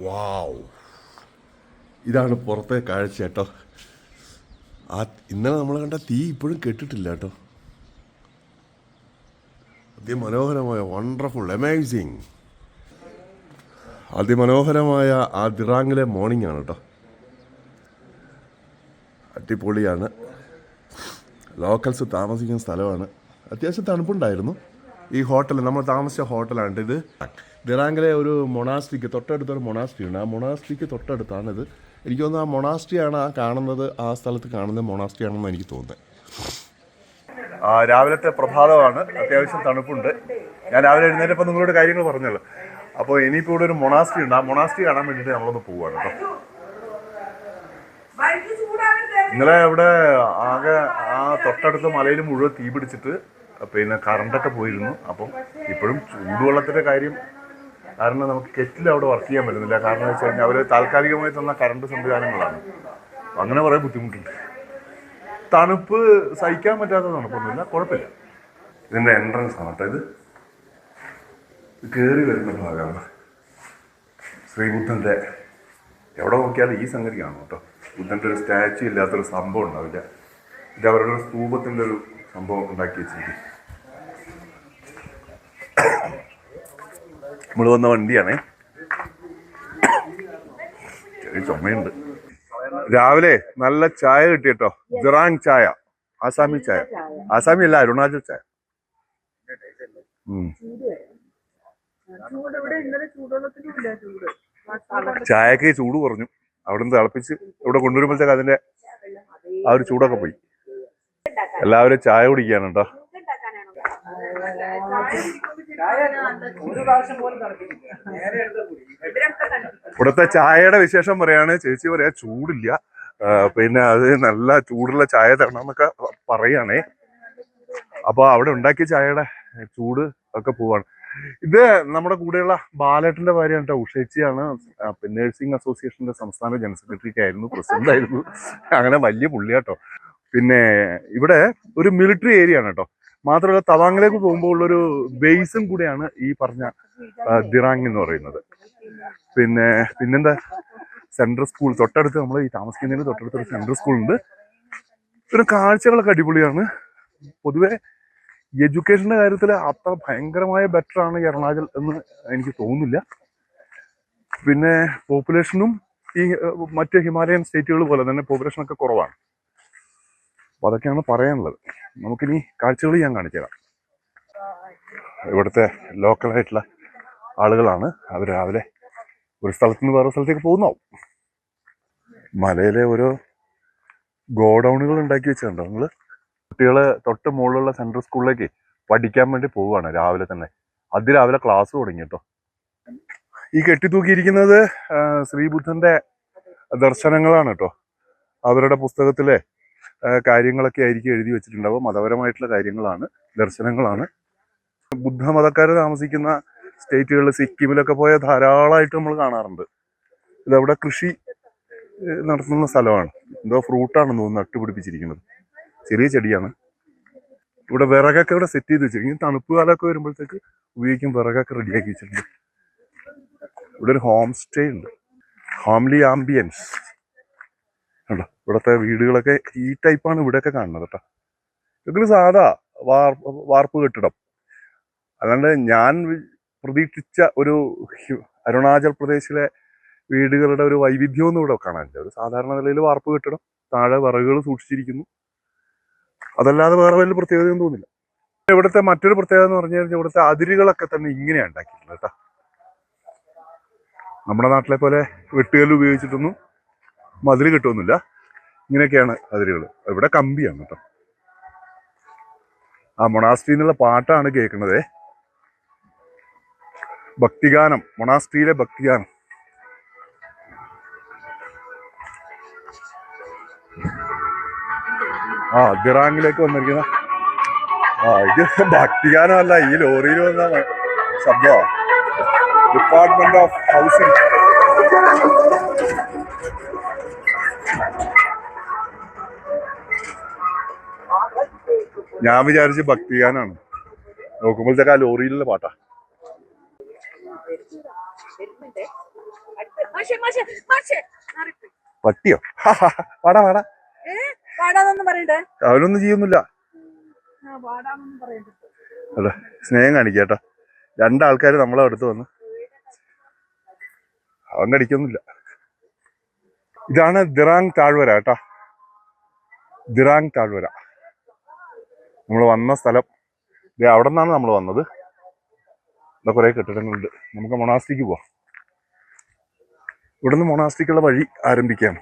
വാവ്, ഇതാണ് പുറത്തെ കാഴ്ച കേട്ടോ. ഇന്നലെ നമ്മൾ കണ്ട തീ ഇപ്പോഴും കെട്ടിട്ടില്ല കേട്ടോ. അതിമനോഹരമായ വണ്ടർഫുൾ അമേസിങ് അതിമനോഹരമായ ആ ദിറാങ്ങിലെ മോർണിംഗ് ആണ് കേട്ടോ. അടിപൊളിയാണ്. ലോക്കൽസ് താമസിക്കുന്ന സ്ഥലമാണ്. അത്യാവശ്യം തണുപ്പുണ്ടായിരുന്നു. ഈ ഹോട്ടൽ നമ്മൾ താമസിച്ച ഹോട്ടലാണ് ഇത്. ദിറാങ്ങിലെ ഒരു മൊണാസ്ട്രിക്ക് തൊട്ടടുത്തൊരു മൊണാസ്ട്രി ഉണ്ട്. ആ മൊണാസ്ട്രിക്ക് തൊട്ടടുത്താണിത്. എനിക്ക് തോന്നുന്നു ആ മൊണാസ്ട്രിയാണ് ആ കാണുന്നത്, ആ സ്ഥലത്ത് കാണുന്നത് മൊണാസ്ട്രി ആണെന്ന് എനിക്ക് തോന്നുന്നത്. രാവിലത്തെ പ്രഭാതമാണ്. അത്യാവശ്യം തണുപ്പുണ്ട്. ഞാൻ രാവിലെ എഴുന്നേറ്റപ്പോൾ നിങ്ങളോട് കാര്യങ്ങൾ പറഞ്ഞല്ലോ. അപ്പോൾ ഇനിയിപ്പോൾ ഇവിടെ ഒരു മൊണാസ്ട്രി ഉണ്ട്. ആ മൊണാസ്ട്രി കാണാൻ വേണ്ടിയിട്ട് നമ്മളൊന്ന് പോവുകയാണ് കേട്ടോ. ഇന്നലെ ഇവിടെ ആകെ ആ തൊട്ടടുത്ത മലയിൽ മുഴുവൻ തീ പിടിച്ചിട്ട് പിന്നെ കറണ്ടൊക്കെ പോയിരുന്നു. അപ്പം ഇപ്പോഴും ചൂടുവെള്ളത്തിൻ്റെ കാരണം നമുക്ക് കെറ്റിൽ അവിടെ വർക്ക് ചെയ്യാൻ പറ്റുന്നില്ല. കാരണം എന്ന് വെച്ച് കഴിഞ്ഞാൽ അവർ താൽക്കാലികമായി തന്ന കറണ്ട് സംവിധാനങ്ങളാണ്. അങ്ങനെ കുറേ ബുദ്ധിമുട്ടുണ്ട്. തണുപ്പ് സഹിക്കാൻ പറ്റാത്ത തണുപ്പൊന്നുമില്ല, കുഴപ്പമില്ല. ഇതിൻ്റെ എൻട്രൻസ് ആണ് കേട്ടോ. ഇത് കയറി വരുന്ന ഭാഗമാണ്. ശ്രീബുദ്ധൻ്റെ എവിടെ നോക്കിയാലും ഈ സംഗതി കാണും കേട്ടോ. ബുദ്ധൻ്റെ ഒരു സ്റ്റാച്യു ഇല്ലാത്തൊരു സംഭവം ഉണ്ടാവില്ല. ഇത് അവരുടെ ഒരു സ്തൂപത്തിൻ്റെ ഒരു സംഭവം ഉണ്ടാക്കി വെച്ചിരിക്കും. നമ്മൾ വന്ന വണ്ടിയാണേ. ചെറിയ ചുമയുണ്ട്. രാവിലെ നല്ല ചായ കിട്ടി കേട്ടോ. ദിറാങ് ചായ, ആസാമി ചായ. ആസാമി അല്ല, അരുണാചൽ ചായ. ചായക്ക് ചൂട് കുറഞ്ഞു. അവിടെ നിന്ന് തിളപ്പിച്ച് ഇവിടെ കൊണ്ടുവരുമ്പോഴത്തേക്ക് അതിന്റെ ആ ഒരു ചൂടൊക്കെ പോയി. എല്ലാവരും ചായ കുടിക്കുകയാണ് കേട്ടോ. ഇവിടുത്തെ ചായയുടെ വിശേഷം പറയാണ്. ചേച്ചി പറയാ ചൂടില്ല, പിന്നെ അത് നല്ല ചൂടുള്ള ചായ തരണം എന്നൊക്കെ പറയാണേ. അപ്പൊ അവിടെ ഉണ്ടാക്കിയ ചായയുടെ ചൂട് ഒക്കെ പോവാണ്. ഇത് നമ്മുടെ കൂടെയുള്ള ബാലേട്ടന്റെ ഭാര്യയാണ് കേട്ടോ. ഉഷേച്ചിയാണ്. നഴ്സിംഗ് അസോസിയേഷന്റെ സംസ്ഥാന ജനറൽ സെക്രട്ടറി ആയിരുന്നു, പ്രസിഡന്റ് ആയിരുന്നു. അങ്ങനെ വലിയ പുള്ളിയാട്ടോ. പിന്നെ ഇവിടെ ഒരു മിലിറ്ററി ഏരിയ ആണ് കേട്ടോ. മാത്രമല്ല തവാങ്ങിലേക്ക് പോകുമ്പോൾ ഉള്ളൊരു ബേസും കൂടെയാണ് ഈ പറഞ്ഞ ദിറാങ് എന്ന് പറയുന്നത്. പിന്നെന്താ, സെൻട്രൽ സ്കൂൾ തൊട്ടടുത്ത്, നമ്മൾ ഈ താമസിക്കുന്നതിന് തൊട്ടടുത്തൊരു സെൻട്രൽ സ്കൂളുണ്ട്. ഇത്തരം കാഴ്ചകളൊക്കെ അടിപൊളിയാണ്. പൊതുവെ എഡ്യൂക്കേഷന്റെ കാര്യത്തിൽ അത്ര ഭയങ്കരമായ ബെറ്റർ ആണ് ഈ അരുണാചൽ എന്ന് എനിക്ക് തോന്നുന്നില്ല. പിന്നെ പോപ്പുലേഷനും ഈ മറ്റ് ഹിമാലയൻ സ്റ്റേറ്റുകൾ പോലെ തന്നെ പോപ്പുലേഷനൊക്കെ കുറവാണ്. അപ്പോൾ അതൊക്കെയാണ് പറയാനുള്ളത്. നമുക്കിനി കാഴ്ചകൾ ഞാൻ കാണിച്ചു തരാം. ഇവിടുത്തെ ലോക്കലായിട്ടുള്ള ആളുകളാണ്. അവർ രാവിലെ ഒരു സ്ഥലത്ത് നിന്ന് വേറെ സ്ഥലത്തേക്ക് പോകുന്നാവും. മലയിലെ ഓരോ ഗോഡൗണുകൾ ഉണ്ടാക്കി വെച്ചിട്ടുണ്ടോ നിങ്ങൾ? കുട്ടികളെ തൊട്ട് മുകളിലുള്ള സെൻട്രൽ സ്കൂളിലേക്ക് പഠിക്കാൻ വേണ്ടി പോവുകയാണ് രാവിലെ തന്നെ. അതിരാവിലെ ക്ലാസ് തുടങ്ങി കേട്ടോ. ഈ കെട്ടിത്തൂക്കിയിരിക്കുന്നത് ശ്രീബുദ്ധന്റെ ദർശനങ്ങളാണ് കേട്ടോ. അവരുടെ പുസ്തകത്തിലെ കാര്യങ്ങളൊക്കെ ആയിരിക്കും എഴുതി വെച്ചിട്ടുണ്ടാവുക. മതപരമായിട്ടുള്ള കാര്യങ്ങളാണ്, ദർശനങ്ങളാണ്. ബുദ്ധമതക്കാർ താമസിക്കുന്ന സ്റ്റേറ്റുകളിൽ സിക്കിമിലൊക്കെ പോയ ധാരാളമായിട്ട് നമ്മൾ കാണാറുണ്ട്. ഇതവിടെ കൃഷി നടത്തുന്ന സ്ഥലമാണ്. എന്തോ ഫ്രൂട്ടാണെന്ന് തോന്നുന്നു നട്ടുപിടിപ്പിച്ചിരിക്കുന്നത്. ചെറിയ ചെടിയാണ്. ഇവിടെ വിറകൊക്കെ ഇവിടെ സെറ്റ് ചെയ്ത് വെച്ചിരിക്കും. തണുപ്പ് കാലമൊക്കെ വരുമ്പോഴത്തേക്ക് ഉപയോഗിക്കും. വിറകൊക്കെ റെഡിയാക്കി വെച്ചിട്ടുണ്ട്. ഇവിടെ ഒരു ഹോം സ്റ്റേ ഉണ്ട്, ഹോംലി ആംബിയൻസ് ഉണ്ടോ. ഇവിടുത്തെ വീടുകളൊക്കെ ഈ ടൈപ്പാണ് ഇവിടെയൊക്കെ കാണുന്നത് കേട്ടോ. ഇതൊക്കെ സാധാ വാർപ്പ് കെട്ടിടം. അല്ലാണ്ട് ഞാൻ പ്രതീക്ഷിച്ച ഒരു അരുണാചൽ പ്രദേശിലെ വീടുകളുടെ ഒരു വൈവിധ്യമൊന്നും ഇവിടെ കാണാനില്ല. ഒരു സാധാരണ നിലയിൽ വാർപ്പ് കെട്ടിടം, താഴെ വിറകുകൾ സൂക്ഷിച്ചിരിക്കുന്നു. അതല്ലാതെ വേറെ വലിയ പ്രത്യേകതയൊന്നും തോന്നില്ല. ഇവിടുത്തെ മറ്റൊരു പ്രത്യേകത എന്ന് പറഞ്ഞു കഴിഞ്ഞാൽ ഇവിടുത്തെ അതിരുകളൊക്കെ തന്നെ ഇങ്ങനെയാണ് ഉണ്ടാക്കിയിട്ടുള്ളത് കേട്ടോ. നമ്മുടെ നാട്ടിലെ പോലെ വെട്ടുകല്ല് ഉപയോഗിച്ചിട്ടൊന്നും മതിൽ കിട്ടുമൊന്നുമില്ല. ഇങ്ങനെയൊക്കെയാണ് അതിരുകൾ. ഇവിടെ കമ്പിയാണ് കേട്ടോ. ആ മൊണാസ്ട്രിന്നുള്ള പാട്ടാണ് കേൾക്കുന്നത്. ഭക്തിഗാനം, മൊണാസ്ട്രിയിലെ ഭക്തിഗാനം. ദിറാങ്ങിലേക്ക് വന്നിരിക്കുന്ന ഇത് ഭക്തിഗാനമല്ല, ഈ ലോറിയിൽ വന്ന ശബ്ദമാണ്. Department of housing. ഞാൻ വിചാരിച്ച് ഭക്തിഗാനാണ്. നോക്കുമ്പോഴത്തേക്ക് ആ ലോറിയിലുള്ള പാട്ടാ. പട്ടിയോ? വാടാ വാടാ. അവരൊന്നും ചെയ്യൊന്നുമില്ല. അതെ, സ്നേഹം കാണിക്കട്ടോ. രണ്ടാൾക്കാർ നമ്മളെ അടുത്ത് വന്ന് അവൻ കടിക്കൊന്നുമില്ല. ഇതാണ് ദിറാങ് താഴ്വര കേട്ടോ. ദിറാങ് താഴ്വര നമ്മൾ വന്ന സ്ഥലം. അവിടെ നിന്നാണ് നമ്മൾ വന്നത്. ഇവിടെ കുറെ കെട്ടിടങ്ങളുണ്ട്. നമുക്ക് മൊണാസ്ട്രിക്ക് പോവാം. ഇവിടുന്ന് മൊണാസ്ട്രിക്കുള്ള വഴി ആരംഭിക്കുകയാണ്.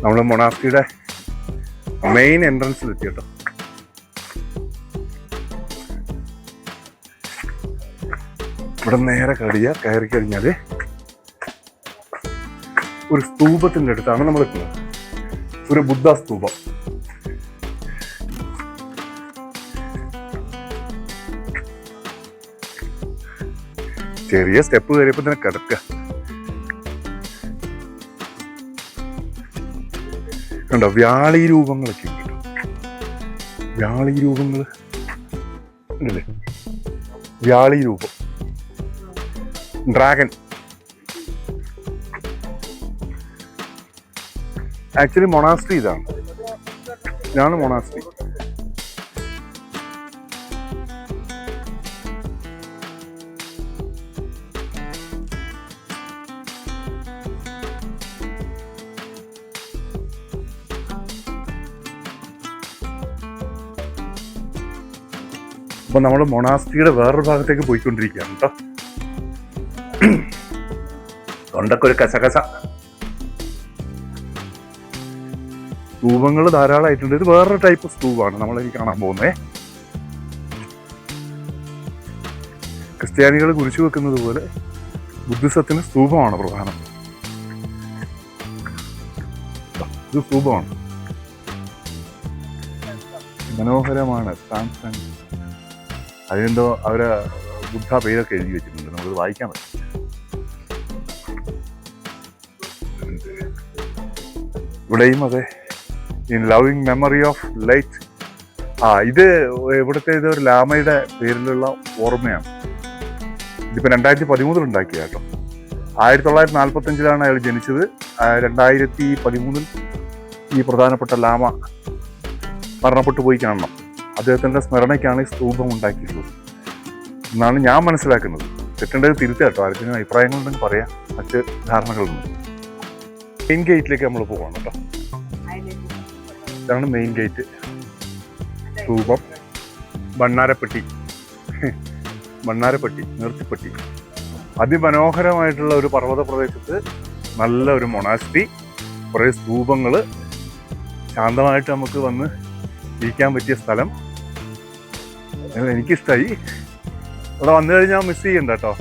നമ്മൾ മൊണാസ്ട്രിയുടെ മെയിൻ എൻട്രൻസിൽ എത്തി കേട്ടോ. ഇവിടെ നേരെ കയറി കഴിഞ്ഞാല് ഒരു സ്തൂപത്തിന്റെ അടുത്താണ് നമ്മൾ എത്തുന്നത്. ഒരു ബുദ്ധ സ്തൂപം. ചെറിയ സ്റ്റെപ്പ് കയറിയപ്പോ തന്നെ കിടക്കുക. കണ്ടോ, വ്യാളി രൂപങ്ങളൊക്കെ ഉണ്ട് കേട്ടോ. വ്യാളി രൂപങ്ങൾ ഉണ്ടല്ലേ, വ്യാളി രൂപം, ഡ്രാഗൺ. ആക്ച്വലി മൊണാസ്ട്രി ഇതാണ് മൊണാസ്ട്രി. അപ്പൊ നമ്മൾ മൊണാസ്ട്രിയുടെ വേറൊരു ഭാഗത്തേക്ക് പോയിക്കൊണ്ടിരിക്കുകയാണ് കേട്ടോ. തൊണ്ടൊക്കെ ഒരു കസകസ. സ്തൂപങ്ങൾ ധാരാളമായിട്ടുണ്ട്. ഇത് വേറൊരു ടൈപ്പ് സ്തൂപാണ് നമ്മളീ കാണാൻ പോകുന്നത്. ക്രിസ്ത്യാനികൾ കുരിശു വെക്കുന്നത് പോലെ ബുദ്ധിസത്തിന് സ്തൂപമാണ് പ്രധാനം. ഇത് സ്തൂപമാണ്, മനോഹരമാണ്. അതിനെന്തോ അവരെ ബുദ്ധ പേരൊക്കെ എഴുതി വെച്ചിട്ടുണ്ട്. നമുക്കത് വായിക്കാൻ പറ്റും. ഇവിടെയും അതെ, in loving memory of light. ഇത് ഇവിടുത്തെ ഇതൊരു ലാമയുടെ പേരിലുള്ള ഓർമ്മയാണ്. ഇതിപ്പോ 2013 ഉണ്ടാക്കിയ കേട്ടോ. 1945 അയാൾ ജനിച്ചത്. 2013 ഈ പ്രധാനപ്പെട്ട ലാമ മരണപ്പെട്ടു പോയി കാണണം. അദ്ദേഹത്തിന്റെ സ്മരണയ്ക്കാണ് ഈ സ്തൂപം ഉണ്ടാക്കിയിട്ടുള്ളത് എന്നാണ് ഞാൻ മനസ്സിലാക്കുന്നത്. തെറ്റേണ്ടത് തിരുത്തുക കേട്ടോ. ആർക്കെങ്കിലും അഭിപ്രായങ്ങളുണ്ടെങ്കിൽ പറയാം. മറ്റ് ധാരണകളുണ്ട്. മെയിൻ ഗേറ്റിലേക്ക് നമ്മൾ പോവാണ് കേട്ടോ. ഇതാണ് മെയിൻ ഗേറ്റ്. സ്തൂപം, ഭണ്ണാരപ്പെട്ടി, നേർച്ചിപ്പെട്ടി. അതിമനോഹരമായിട്ടുള്ള ഒരു പർവ്വത പ്രദേശത്ത് നല്ല ഒരു മൊണാസ്ട്രി, കുറേ സ്തൂപങ്ങൾ, ശാന്തമായിട്ട് നമുക്ക് വന്ന് ഇരിക്കാൻ പറ്റിയ സ്ഥലം. എനിക്കിഷ്ടമായി. ഇവിടെ വന്നു കഴിഞ്ഞാൽ മിസ് ചെയ്യണ്ട കേട്ടോ.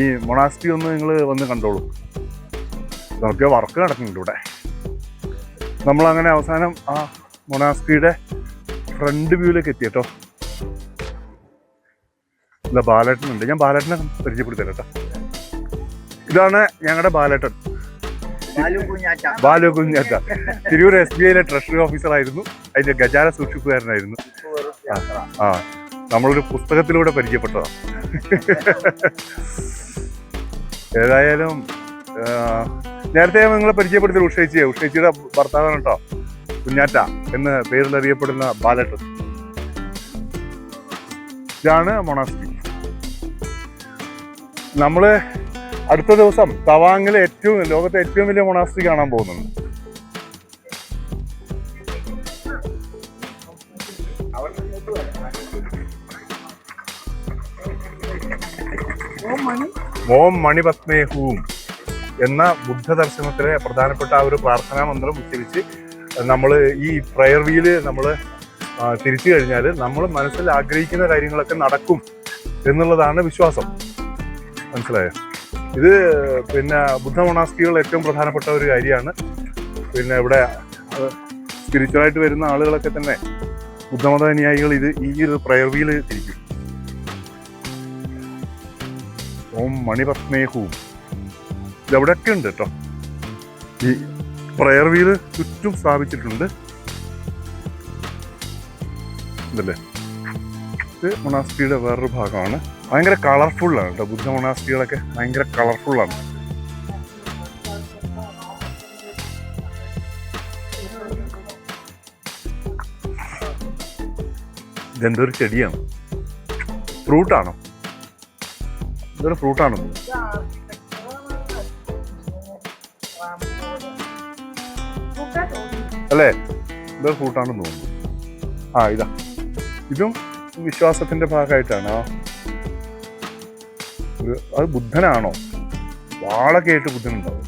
ഈ മൊണാസ്ട്രി ഒന്ന് നിങ്ങൾ വന്ന് കണ്ടോളൂ. നമുക്ക് വർക്ക് നടക്കുന്നുണ്ട് ഇവിടെ. നമ്മളങ്ങനെ അവസാനം ആ മൊണാസ്ട്രിയുടെ ഫ്രണ്ട് വ്യൂവിലേക്ക് എത്തി കേട്ടോ. ഇല്ല, ബാലേട്ടനുണ്ട്. ഞാൻ ബാലേട്ടനെ പരിചയപ്പെടുത്തരാം കേട്ടോ. ഇതാണ് ഞങ്ങളുടെ ബാലേട്ടൻ, ബാലു കുഞ്ഞാറ്റ. തിരൂർ SBIയിലെ ട്രഷറി ഓഫീസർ ആയിരുന്നു. അതിന്റെ ഖജാന സൂക്ഷിപ്പുകാരനായിരുന്നു. നമ്മളൊരു പുസ്തകത്തിലൂടെ പരിചയപ്പെട്ടതാണ്. ഏതായാലും നേരത്തെ നിങ്ങളെ പരിചയപ്പെടുത്തിയ ഉഷേച്ചിയുടെ ഭർത്താവാണ് കേട്ടോ കുഞ്ഞാറ്റ എന്ന് പേരിൽ അറിയപ്പെടുന്ന ബാലേട്ടൻ. ഇതാണ് മൊണാസ്ട്രി. നമ്മള് അടുത്ത ദിവസം തവാങ്ങിലെ ലോകത്തെ ഏറ്റവും വലിയ മൊണാസ്ട്രി കാണാൻ പോകുന്നുണ്ട്. ഓം മണിപത്മേഹൂം എന്ന ബുദ്ധ ദർശനത്തിലെ പ്രധാനപ്പെട്ട ആ ഒരു പ്രാർത്ഥനാ മന്ത്രം ഉച്ചരിച്ച് നമ്മൾ ഈ പ്രയർ വീല് നമ്മൾ തിരിച്ചു കഴിഞ്ഞാൽ നമ്മൾ മനസ്സിൽ ആഗ്രഹിക്കുന്ന കാര്യങ്ങളൊക്കെ നടക്കും എന്നുള്ളതാണ് വിശ്വാസം. മനസ്സിലായോ? ഇത് പിന്നെ ബുദ്ധ മൊണാസ്ട്രികൾ ഏറ്റവും പ്രധാനപ്പെട്ട ഒരു കാര്യമാണ്. പിന്നെ ഇവിടെ സ്പിരിച്വലായിട്ട് വരുന്ന ആളുകളൊക്കെ തന്നെ ബുദ്ധമത അനുയായികൾ ഈ ഒരു പ്രയർ വീൽ തിരിക്കും. ഓം മണിപത്മേഹവും ഇതെവിടെയൊക്കെ ഉണ്ട് കേട്ടോ. ഈ പ്രയർ വീല് ചുറ്റും സ്ഥാപിച്ചിട്ടുണ്ട്. ഇതല്ലേ, ഇത് മൊണാസ്ട്രിയുടെ വേറൊരു ഭാഗമാണ്. ഭയങ്കര കളർഫുള്ളാണ് കേട്ടോ. ബുദ്ധ മൊണാസ്ട്രികളൊക്കെ ഭയങ്കര കളർഫുള്ളാണ്. ഇതെന്തൊരു ചെടിയാണ്? ഫ്രൂട്ടാണോ? ഇതൊരു ഫ്രൂട്ടാണോ അല്ലേ? ഇതൊരു ഫ്രൂട്ടാണെന്ന് തോന്നുന്നു. ഇതാ, ഇതും വിശ്വാസത്തിന്റെ ഭാഗമായിട്ടാണ്. അത് ബുദ്ധനാണോ? വാളൊക്കെ ആയിട്ട് ബുദ്ധനുണ്ടാവും.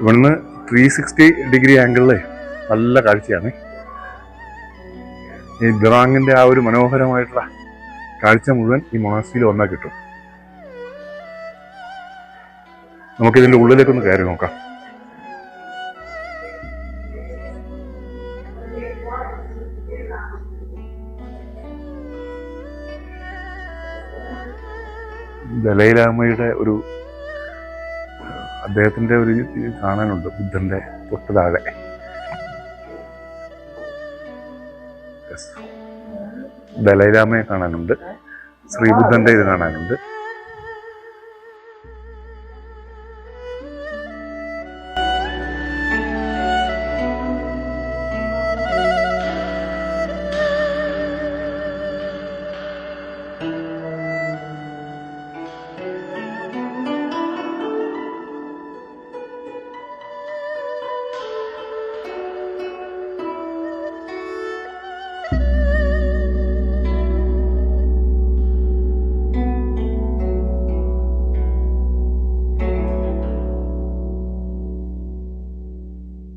ഇവിടുന്ന് 360 ഡിഗ്രി ആംഗിളില് നല്ല കാഴ്ചയാണ്. ഈ ദിറാങ്ങിന്റെ ആ ഒരു മനോഹരമായിട്ടുള്ള കാഴ്ച മുഴുവൻ ഈ മൊണാസ്ട്രിയിൽ വന്നാൽ കിട്ടും. നമുക്കിതിൻ്റെ ഉള്ളിലേക്കൊന്ന് കയറി നോക്കാം. ദലൈലാമയുടെ അദ്ദേഹത്തിന്റെ ഒരു കാണാനുണ്ട് ബുദ്ധന്റെ തൊട്ട് താഴെ. ദലൈലാമയെ കാണാനുണ്ട്, ശ്രീബുദ്ധന്റെ ഇത് കാണാനുണ്ട്.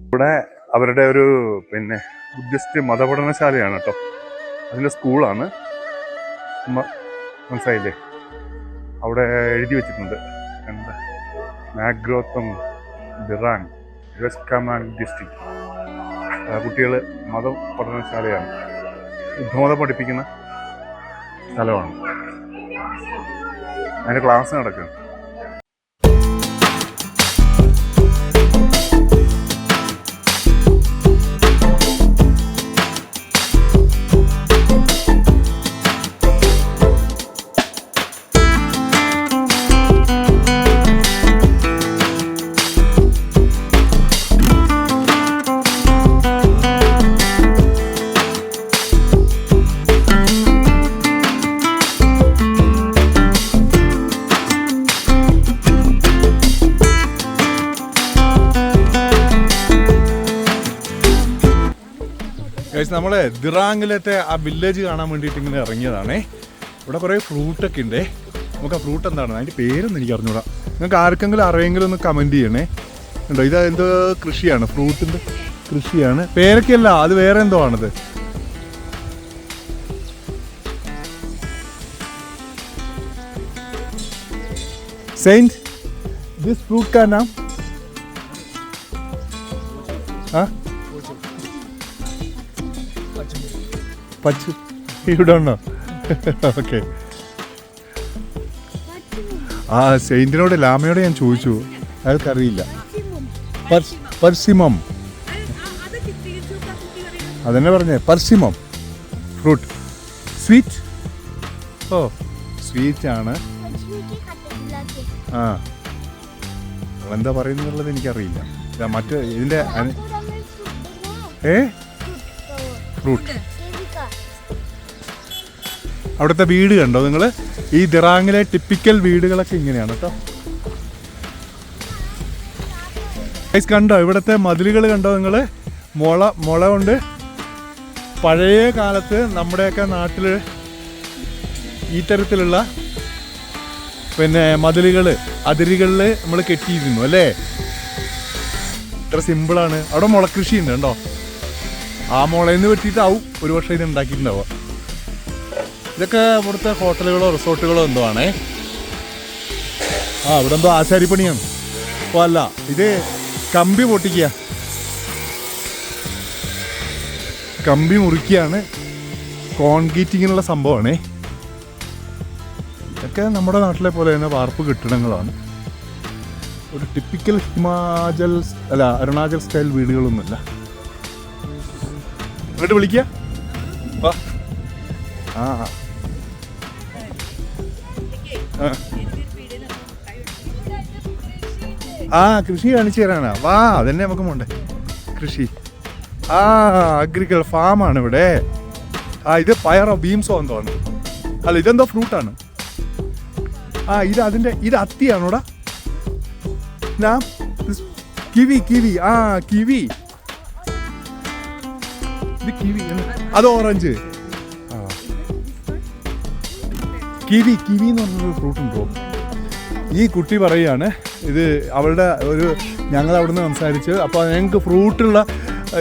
ഇവിടെ അവരുടെ ഒരു ബുദ്ധിസ്റ്റ് മതപഠനശാലയാണ് കേട്ടോ. അതിൻ്റെ സ്കൂളാണ്. മനസ്സിലായില്ലേ? അവിടെ എഴുതി വെച്ചിട്ടുണ്ട് എന്താ, നാഗ്രോത്തം ദിറാങ് വെസ്റ്റ് കാമാങ് ഡിസ്ട്രിക്ട്. കുട്ടികൾ മതപഠനശാലയാണ്, ബുദ്ധമതം പഠിപ്പിക്കുന്ന സ്ഥലമാണ്. അതിൻ്റെ ക്ലാസ് നടക്കുകയാണ്. നമ്മളെ ദിറാങ്ങിലത്തെ ആ വില്ലേജ് കാണാൻ വേണ്ടിയിട്ട് ഇങ്ങനെ ഇറങ്ങിയതാണേ. ഇവിടെ കുറേ ഫ്രൂട്ടൊക്കെ ഉണ്ടേ. നമുക്ക് ആ ഫ്രൂട്ട് എന്താണ്, അതിൻ്റെ പേരൊന്നും എനിക്ക് അറിഞ്ഞൂടാ. നിങ്ങൾക്ക് ആർക്കെങ്കിലും അറിയെങ്കിലും ഒന്ന് കമൻറ്റ് ചെയ്യണേ. ഉണ്ടോ, ഇത് എന്തോ കൃഷിയാണ്, ഫ്രൂട്ടിൻ്റെ കൃഷിയാണ്. പേരൊക്കെയല്ല, അത് വേറെ എന്തോ ആണത്. സെയിൻറ്റ് ദിസ് ഫ്രൂട്ട് കാ നാം Pachu, you don't know. Okay. ആ സെയിന്റിനോട് ലാമയോട് ഞാൻ ചോദിച്ചു, അയാൾക്കറിയില്ല. പെർസിമം, അതെന്നെ പറഞ്ഞേ, പെർസിമം ഫ്രൂട്ട്. സ്വീറ്റ്, ഓ സ്വീറ്റ് ആണ്. എന്താ പറയുന്നുള്ളത് എനിക്കറിയില്ല. മറ്റേ ഇതിൻ്റെ ഫ്രൂട്ട്. അവിടുത്തെ വീട് കണ്ടോ നിങ്ങൾ? ഈ ദിറാങ്ങിലെ ടിപ്പിക്കൽ വീടുകളൊക്കെ ഇങ്ങനെയാണ് കേട്ടോ. ഗൈസ് കണ്ടോ ഇവിടുത്തെ മതിലുകൾ കണ്ടോ നിങ്ങൾ? മുള കൊണ്ട് പഴയ കാലത്ത് നമ്മുടെയൊക്കെ നാട്ടിൽ ഈ തരത്തിലുള്ള പിന്നെ മതിലുകൾ അതിരുകളിൽ നമ്മൾ കെട്ടിയിരുന്നു അല്ലേ? ഇത്ര സിമ്പിളാണ്. അവിടെ മുളകൃഷി ഉണ്ട് കണ്ടോ? ആ മുളയിൽ നിന്ന് വെട്ടിയിട്ടാവും ഒരു വർഷം ഇത് ഉണ്ടാക്കിയിട്ടുണ്ടാവുക. ഇതൊക്കെ ഇവിടുത്തെ ഹോട്ടലുകളോ റിസോർട്ടുകളോ എന്തോ ആണേ. ഇവിടെ എന്തോ ആശാരിപ്പണിയാണ്. അപ്പോൾ അല്ല, ഇത് കമ്പി പൊട്ടിക്കുക, കമ്പി മുറിക്കുകയാണ് കോൺക്രീറ്റിങ്ങിനുള്ള സംഭവമാണേ. ഇതൊക്കെ നമ്മുടെ നാട്ടിലെ പോലെ തന്നെ വാർപ്പ് കെട്ടിടങ്ങളാണ്. ഒരു ടിപ്പിക്കൽ അരുണാചൽ സ്റ്റൈൽ വീടുകളൊന്നുമില്ല. എന്നിട്ട് വിളിക്കുക. കൃഷി കാണിച്ചു തരാനാ. വാ, അതന്നെ നമുക്ക് പോണ്ടേ. കൃഷി അഗ്രികൾച്ചർ ഫാമാണ് ഇവിടെ. ഇത് പയറോ ബീൻസോ എന്തോ ആണ്. അല്ല, ഇതെന്തോ ഫ്രൂട്ടാണ്. ഇത് അത്തിയാണോടാ? Kiwi kiwi kiwi. ഇത് കിവി, അത് ഓറഞ്ച്. കിവി എന്ന് പറഞ്ഞൊരു ഫ്രൂട്ട് ഉണ്ടോ? ഈ കുട്ടി പറയുകയാണ് ഇത് അവളുടെ ഞങ്ങൾ അവിടുന്ന് സംസാരിച്ച്. അപ്പോൾ ഞങ്ങൾക്ക് ഫ്രൂട്ടുള്ള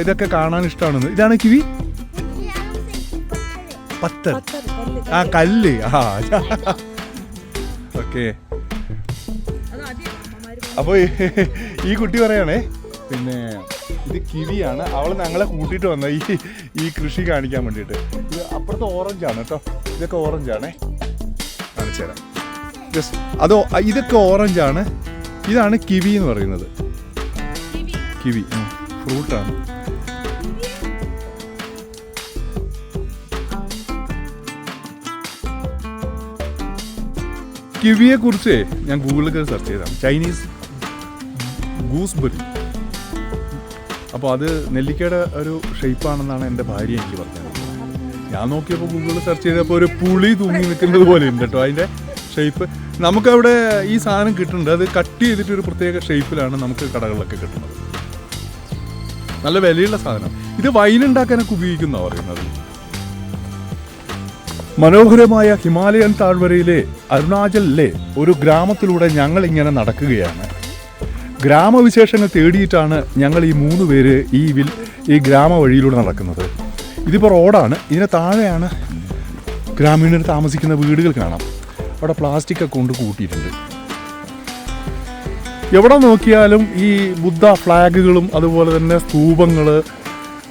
ഇതൊക്കെ കാണാൻ ഇഷ്ടമാണെന്ന്. ഇതാണ് കിവി. പത്തൽ, കല്ല്. ഓക്കെ. അപ്പോൾ ഈ കുട്ടി പറയണേ പിന്നെ ഇത് കിവിയാണ്. അവൾ ഞങ്ങളെ കൂട്ടിയിട്ട് വന്ന ഈ കൃഷി കാണിക്കാൻ വേണ്ടിയിട്ട്. ഇത് അപ്പുറത്തെ ഓറഞ്ചാണ് കേട്ടോ. ഇതൊക്കെ ഓറഞ്ചാണേ. കാണിച്ചു തരാം. അതോ ഇതൊക്കെ ഓറഞ്ചാണ്. ഇതാണ് കിവി എന്ന് പറയുന്നത്. കിവി ഫ്രൂട്ടാണ്. കിവിയെ കുറിച്ച് ഞാൻ ഗൂഗിളിൽ സെർച്ച് ചെയ്താണ്. Chinese gooseberry. അപ്പോൾ അത് നെല്ലിക്കയുടെ ഒരു ഷേപ്പാണെന്നാണ് എൻ്റെ ഭാര്യ എനിക്ക് പറഞ്ഞത്. ഞാൻ നോക്കിയപ്പോൾ ഗൂഗിളിൽ സെർച്ച് ചെയ്തപ്പോൾ ഒരു പുളി തൂങ്ങി നിൽക്കുന്നത് പോലെ ഉണ്ട് കേട്ടോ അതിൻ്റെ ഷേപ്പ്. നമുക്കവിടെ ഈ സാധനം കിട്ടുന്നുണ്ട്. അത് കട്ട് ചെയ്തിട്ട് ഒരു പ്രത്യേക ഷേപ്പിലാണ് നമുക്ക് കടകളിലൊക്കെ കിട്ടുന്നത്. നല്ല വിലയുള്ള സാധനം. ഇത് വൈനുണ്ടാക്കാനൊക്കെ ഉപയോഗിക്കുന്നതാണ് പറയുന്നത്. മനോഹരമായ ഹിമാലയൻ താഴ്വരയിലെ അരുണാചലിലെ ഒരു ഗ്രാമത്തിലൂടെ ഞങ്ങൾ ഇങ്ങനെ നടക്കുകയാണ്. ഗ്രാമവിശേഷങ്ങൾ തേടിയിട്ടാണ് ഞങ്ങൾ ഈ 3 പേര് ഈ ഗ്രാമ വഴിയിലൂടെ നടക്കുന്നത്. ഇതിപ്പോൾ റോഡാണ്. ഇതിന് താഴെയാണ് ഗ്രാമീണർ താമസിക്കുന്ന വീടുകൾ കാണാം. അവിടെ പ്ലാസ്റ്റിക് ഒക്കെ കൊണ്ട് കൂട്ടിയിട്ടുണ്ട്. എവിടെ നോക്കിയാലും ഈ ബുദ്ധ ഫ്ലാഗുകളും അതുപോലെ തന്നെ സ്തൂപങ്ങൾ,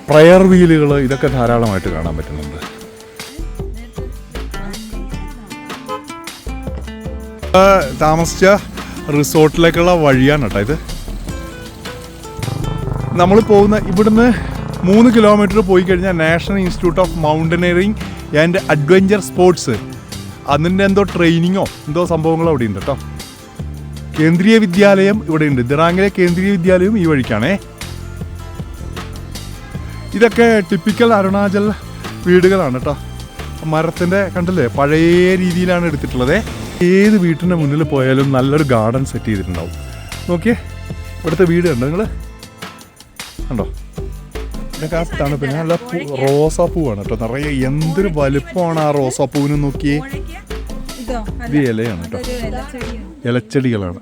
പ്രയർ വീലുകൾ, ഇതൊക്കെ ധാരാളമായിട്ട് കാണാൻ പറ്റുന്നുണ്ട്. താമസിച്ച റിസോർട്ടിലേക്കുള്ള വഴിയാണ് കേട്ടോ ഇത്. നമ്മൾ പോകുന്ന ഇവിടുന്ന് 3 കിലോമീറ്റർ പോയി കഴിഞ്ഞാൽ national institute of mountaineering and adventure sports, അതിൻ്റെ എന്തോ ട്രെയിനിങ്ങോ എന്തോ സംഭവങ്ങളോ അവിടെ ഉണ്ട് കേട്ടോ. കേന്ദ്രീയ വിദ്യാലയം ഇവിടെ ഉണ്ട്. ദിറാങ്ങിലെ കേന്ദ്രീയ വിദ്യാലയം ഈ വഴിക്കാണേ. ഇതൊക്കെ ടിപ്പിക്കൽ അരുണാചൽ വീടുകളാണ് കേട്ടോ. മരത്തിൻ്റെ കണ്ടില്ലേ, പഴയ രീതിയിലാണ് എടുത്തിട്ടുള്ളത്. ഏത് വീട്ടിൻ്റെ മുന്നിൽ പോയാലും നല്ലൊരു ഗാർഡൻ സെറ്റ് ചെയ്തിട്ടുണ്ടാവും. നോക്കിയേ, ഇവിടുത്തെ വീട് കണ്ടോ നിങ്ങൾ? കണ്ടോ? ഇതൊക്കെ ആ തണുപ്പിന് നല്ല റോസാപ്പൂവാണ് കേട്ടോ. നിറയെ എന്തൊരു വലുപ്പമാണ് ആ റോസാപ്പൂവിന്. നോക്കിയേ, ഇത് ഇലയാണ് കേട്ടോ, ഇലച്ചെടികളാണ്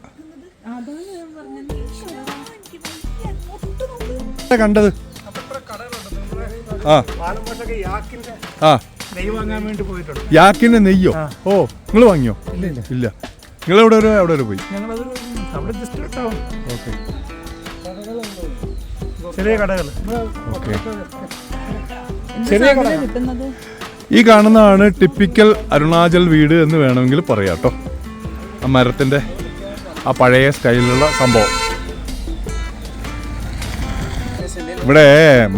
കണ്ടത്. യാക്കിന്റെ നെയ്യോ? ഓ, നിങ്ങൾ വാങ്ങിയോ? ഇല്ല. നിങ്ങൾ എവിടെ വരെ പോയി? ഓക്കെ, ചെറിയ കടകൾ. ഈ കാണുന്നതാണ് ടിപ്പിക്കൽ അരുണാചൽ വീട് എന്ന് വേണമെങ്കിൽ പറയാം കേട്ടോ. ആ മരത്തിന്റെ ആ പഴയ സ്റ്റൈലിലുള്ള സംഭവം. ഇവിടെ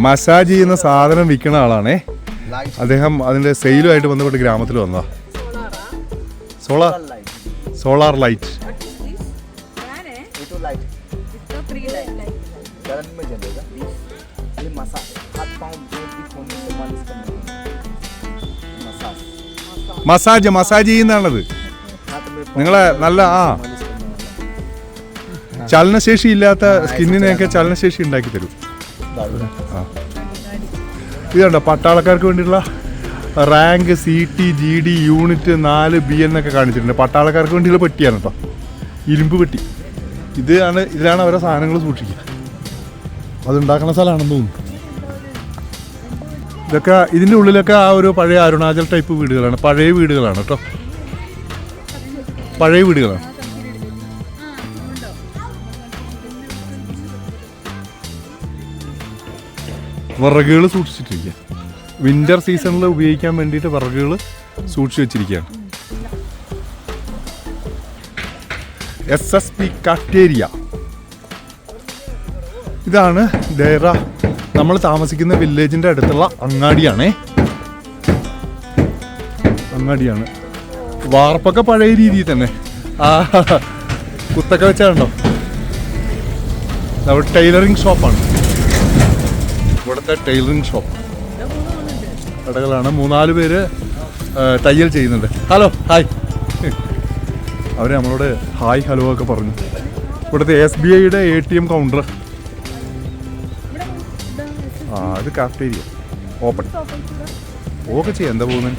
മസാജ് ചെയ്യുന്ന സാധനം വിൽക്കുന്ന ആളാണേ. അദ്ദേഹം അതിന്റെ സെയിലുമായിട്ട് ബന്ധപ്പെട്ട് ഗ്രാമത്തിൽ വന്നതാ. Solar light. മസാജ് ചെയ്യുന്നതാണത്. നിങ്ങളെ നല്ല ചലനശേഷി ഇല്ലാത്ത സ്കിന്നിനെയൊക്കെ ചലനശേഷി ഉണ്ടാക്കി തരും. ആ ഇതുണ്ടോ പട്ടാളക്കാർക്ക് വേണ്ടിയിട്ടുള്ള rank CT GD unit 4B എന്നൊക്കെ കാണിച്ചിട്ടുണ്ട്. പട്ടാളക്കാർക്ക് വേണ്ടിയുള്ള പെട്ടിയാണ് കേട്ടോ, ഇരുമ്പ് പെട്ടി. ഇതിലാണ് അവരെ സാധനങ്ങൾ സൂക്ഷിക്കുക. അതുണ്ടാക്കുന്ന സ്ഥലമാണെന്ന് തോന്നുന്നു. ഇതൊക്കെ ഇതിൻ്റെ ഉള്ളിലൊക്കെ ആ ഒരു പഴയ അരുണാചൽ ടൈപ്പ് വീടുകളാണ്, പഴയ വീടുകളാണ് കേട്ടോ, പഴയ വീടുകളാണ്. വിറകുകൾ സൂക്ഷിച്ചിട്ടിരിക്കുക, വിൻ്റർ സീസണിൽ ഉപയോഗിക്കാൻ വേണ്ടിയിട്ട് വിറകുകൾ സൂക്ഷിച്ച് വെച്ചിരിക്കുകയാണ്. SSP കാഫ്റ്റേരിയ. ഇതാണ് ദേറ, നമ്മൾ താമസിക്കുന്ന വില്ലേജിൻ്റെ അടുത്തുള്ള അങ്ങാടിയാണേ. അങ്ങാടിയാണ്. വാർപ്പൊക്കെ പഴയ രീതിയിൽ തന്നെ, ആ കുത്തൊക്കെ വെച്ചാണ്ടോ. അവിടെ ടൈലറിങ് ഷോപ്പാണ്, ഇവിടുത്തെ ടൈലറിങ് ഷോപ്പ് കടകളാണ്. 3-4 പേര് തയ്യൽ ചെയ്യുന്നുണ്ട്. ഹലോ ഹായ്, അവർ നമ്മളോട് ഹായ് ഹലോ ഒക്കെ പറഞ്ഞു. ഇവിടുത്തെ SBIയുടെ ATM കൗണ്ടർ. ആ അത് കാഫ്റ്റേരിയ ഓപ്പൺ ഓക്കെ ചെയ്യാം, എന്താ പോകുന്നത്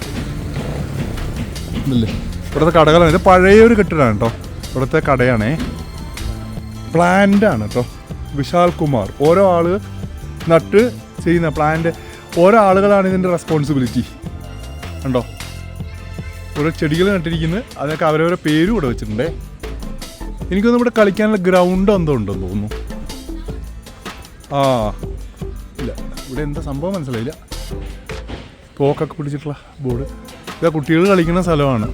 ഇല്ലേ. ഇവിടുത്തെ കടകളാണ്. ഇത് പഴയൊരു കെട്ടിടമാണ് കേട്ടോ, ഇവിടുത്തെ കടയാണേ. പ്ലാന്റാണ് കേട്ടോ, വിശാൽ കുമാർ. ഓരോ ആള് നട്ട് ചെയ്യുന്ന പ്ലാന്റ്, ഓരോ ആളുകളാണ് ഇതിൻ്റെ റെസ്പോൺസിബിലിറ്റി. കണ്ടോ, ഓരോ ചെടികൾ നട്ടിരിക്കുന്നത്, അതൊക്കെ അവരവരെ പേരും ഇവിടെ വെച്ചിട്ടുണ്ടേ. എനിക്കൊന്നും ഇവിടെ കളിക്കാനുള്ള ഗ്രൗണ്ട് എന്തോ ഉണ്ടെന്ന് തോന്നുന്നു. ആ ഇല്ല, ഇവിടെ എന്താ സംഭവം മനസ്സിലായില്ല. തോക്കൊക്കെ പിടിച്ചിട്ടുള്ള ബോർഡ്. ഇതാ കുട്ടികൾ കളിക്കുന്ന സ്ഥലമാണ്.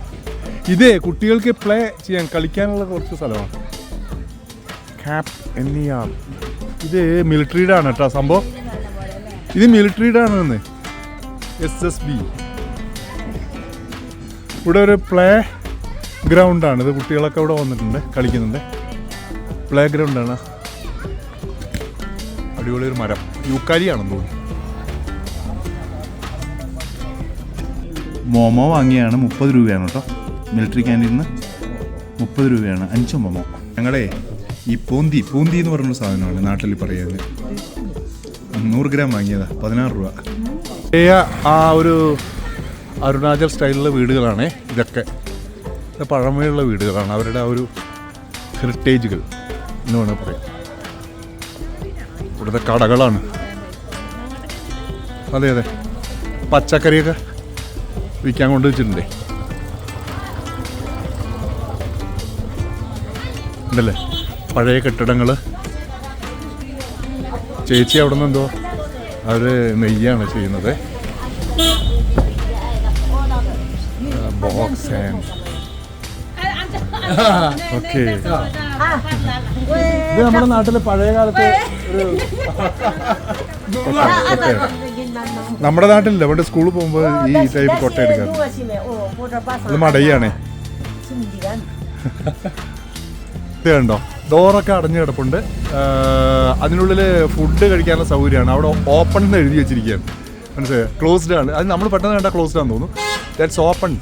ഇതേ കുട്ടികൾക്ക് പ്ലേ ചെയ്യാൻ കളിക്കാനുള്ള കുറച്ച് സ്ഥലമാണ്. Cap NER. ഇത് മിലിറ്ററിയുടെ ആണ് കേട്ടോ സംഭവം. ഇത് മിലിറ്ററിയുടെ ആണെന്ന്. SSB. ഇവിടെ ഒരു പ്ലേ ഗ്രൗണ്ടാണ്. ഇത് കുട്ടികളൊക്കെ ഇവിടെ വന്നിട്ടുണ്ട്, കളിക്കുന്നുണ്ട്. പ്ലേ ഗ്രൗണ്ടാണ്. അടിപൊളി ഒരു മരം, യൂക്കാലിയാണെന്ന് തോന്നുന്നു. മോമോ വാങ്ങിയാണ് 30 രൂപയാണ് കേട്ടോ. മിലിറ്ററി ക്യാൻറ്റീനിൽ 30 രൂപയാണ് 5 മോമോ. ഞങ്ങളുടെ ഈ പൂന്തി എന്ന് പറയുന്ന സാധനമാണ് നാട്ടിൽ പറയുന്നത്. 100 ഗ്രാം വാങ്ങിയതാ 16 രൂപ. ആ ഒരു അരുണാചൽ സ്റ്റൈലിലുള്ള വീടുകളാണേ ഇതൊക്കെ. ഇത് പഴമയുള്ള വീടുകളാണ്, അവരുടെ ആ ഒരു ഹെറിറ്റേജുകൾ എന്ന് വേണമെങ്കിൽ പറയാം. ഇവിടുത്തെ കടകളാണ്. അതെ അതെ, പച്ചക്കറിയൊക്കെ വിൽക്കാൻ കൊണ്ടുവച്ചിട്ടുണ്ടേ ഉണ്ടല്ലേ. പഴയ കെട്ടിടങ്ങൾ. ചേച്ചി അവിടെ നിന്ന് എന്തോ അവർ നെയ്യാണ് ചെയ്യുന്നത്. Box and okay. ഇത് നമ്മുടെ നാട്ടിലെ പഴയ കാലത്ത് ഒരു നമ്മുടെ നാട്ടിലില്ല, അവിടെ സ്കൂളിൽ പോകുമ്പോൾ ഈ ടൈപ്പ് കൊട്ട എടുക്കാറ്. ഇത് മടയാണേ. ഇത് കണ്ടോ, ഡോറൊക്കെ അടഞ്ഞു കിടപ്പുണ്ട്. അതിനുള്ളിൽ ഫുഡ് കഴിക്കാനുള്ള സൗകര്യമാണ്. അവിടെ ഓപ്പൺ എന്ന് എഴുതി വെച്ചിരിക്കുകയാണ്, മനസ്സിലായോ. ക്ലോസ്ഡ് ആണ്. അത് നമ്മൾ പെട്ടെന്ന് കണ്ടാൽ ക്ലോസ്ഡ് ആണെന്ന് തോന്നുന്നു. That's open.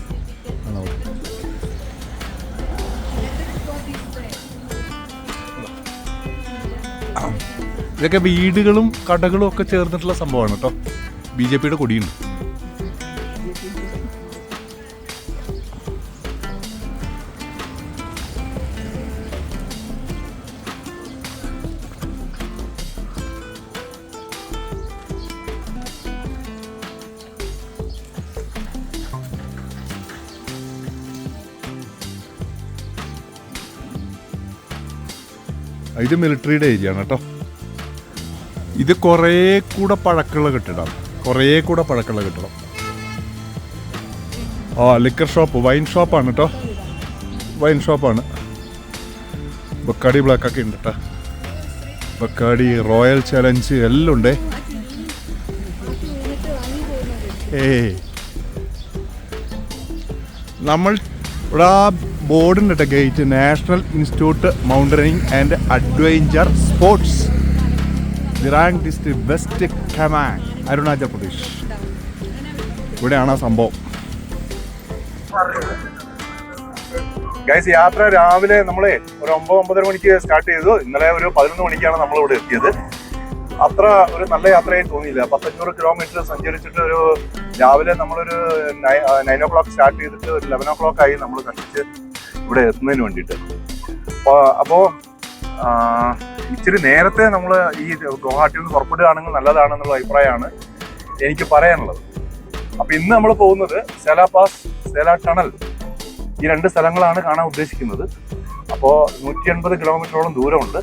ഇതൊക്കെ വീടുകളും കടകളും ഒക്കെ ചേർന്നിട്ടുള്ള സംഭവമാണ് കേട്ടോ. BJPയുടെ കൊടിയുണ്ട്. ഇത് മിലിറ്ററിയുടെ ഏരിയ ആണ് കേട്ടോ. ഇത് കുറേ കൂടെ പഴക്കമുള്ള കെട്ടിടമാണ്, കെട്ടിടം. ആ ലിക്കർ ഷോപ്പ്, വൈൻ ഷോപ്പാണ് കേട്ടോ, വൈൻ ഷോപ്പാണ്. ബക്കാടി ബ്ലാക്കൊക്കെ ഉണ്ട് കേട്ടോ. ബക്കാടി, റോയൽ ചലഞ്ച് എല്ലാം ഉണ്ടേ. നമ്മൾ ഇവിടെ ആ ബോർഡുണ്ട് കേട്ടോ, gate. National Institute mountaineering and adventure sports, Dirang district, West Kameng, Arunachal Pradesh. ഇവിടെയാണ് ആ സംഭവം. ഗൈസ് യാത്ര രാവിലെ നമ്മളെ ഒരു 9-9:30 മണിക്ക് സ്റ്റാർട്ട് ചെയ്തു. ഇന്നലെ ഒരു 11 മണിക്കാണ് നമ്മൾ ഇവിടെ എത്തിയത്. അത്ര ഒരു നല്ല യാത്രയായി തോന്നിയില്ല. 500 കിലോമീറ്റർ സഞ്ചരിച്ചിട്ട് ഒരു രാവിലെ നമ്മളൊരു 9 o'clock സ്റ്റാർട്ട് ചെയ്തിട്ട് ഒരു 11 o'clock ആയി നമ്മൾ കണ്ടിട്ട് ഇവിടെ എത്തുന്നതിന് വേണ്ടിയിട്ട്. അപ്പോൾ ഇച്ചിരി നേരത്തെ നമ്മൾ ഈ ഗുവാഹട്ടിയിൽ നിന്ന് പുറപ്പെടുകയാണെങ്കിൽ നല്ലതാണെന്നുള്ള അഭിപ്രായമാണ് എനിക്ക് പറയാനുള്ളത്. അപ്പോൾ ഇന്ന് നമ്മൾ പോകുന്നത് സേലാ പാസ്, സേലാ ടണൽ, ഈ 2 സ്ഥലങ്ങളാണ് കാണാൻ ഉദ്ദേശിക്കുന്നത്. അപ്പോൾ 180 കിലോമീറ്ററോളം ദൂരമുണ്ട്.